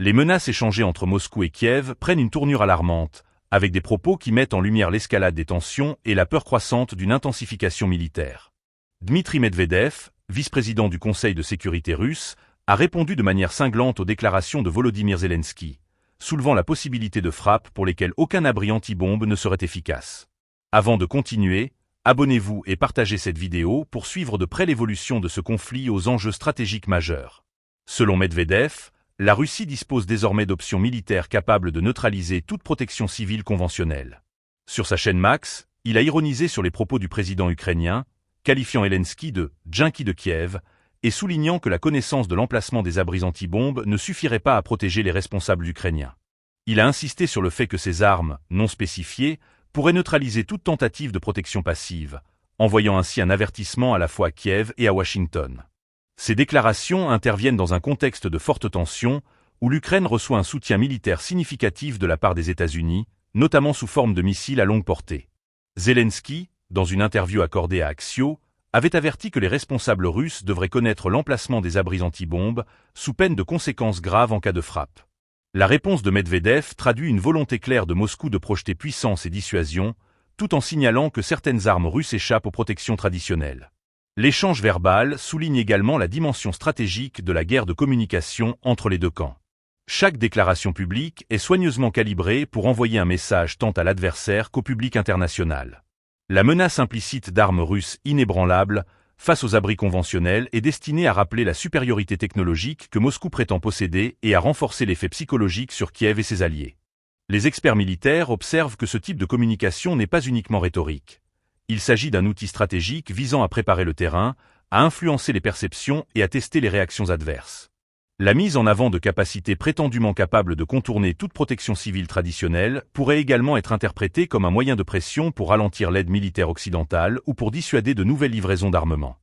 Les menaces échangées entre Moscou et Kiev prennent une tournure alarmante, avec des propos qui mettent en lumière l'escalade des tensions et la peur croissante d'une intensification militaire. Dmitri Medvedev, vice-président du Conseil de sécurité russe, a répondu de manière cinglante aux déclarations de Volodymyr Zelensky, soulevant la possibilité de frappes pour lesquelles aucun abri anti-bombe ne serait efficace. Avant de continuer, abonnez-vous et partagez cette vidéo pour suivre de près l'évolution de ce conflit aux enjeux stratégiques majeurs. Selon Medvedev, la Russie dispose désormais d'options militaires capables de neutraliser toute protection civile conventionnelle. Sur sa chaîne Max, il a ironisé sur les propos du président ukrainien, qualifiant Zelensky de « junkie de Kiev » et soulignant que la connaissance de l'emplacement des abris anti-bombes ne suffirait pas à protéger les responsables ukrainiens. Il a insisté sur le fait que ces armes, non spécifiées, pourraient neutraliser toute tentative de protection passive, envoyant ainsi un avertissement à la fois à Kiev et à Washington. Ces déclarations interviennent dans un contexte de forte tension, où l'Ukraine reçoit un soutien militaire significatif de la part des États-Unis, notamment sous forme de missiles à longue portée. Zelensky, dans une interview accordée à Axios, avait averti que les responsables russes devraient connaître l'emplacement des abris anti-bombes, sous peine de conséquences graves en cas de frappe. La réponse de Medvedev traduit une volonté claire de Moscou de projeter puissance et dissuasion, tout en signalant que certaines armes russes échappent aux protections traditionnelles. L'échange verbal souligne également la dimension stratégique de la guerre de communication entre les deux camps. Chaque déclaration publique est soigneusement calibrée pour envoyer un message tant à l'adversaire qu'au public international. La menace implicite d'armes russes inébranlables face aux abris conventionnels est destinée à rappeler la supériorité technologique que Moscou prétend posséder et à renforcer l'effet psychologique sur Kiev et ses alliés. Les experts militaires observent que ce type de communication n'est pas uniquement rhétorique. Il s'agit d'un outil stratégique visant à préparer le terrain, à influencer les perceptions et à tester les réactions adverses. La mise en avant de capacités prétendument capables de contourner toute protection civile traditionnelle pourrait également être interprétée comme un moyen de pression pour ralentir l'aide militaire occidentale ou pour dissuader de nouvelles livraisons d'armement.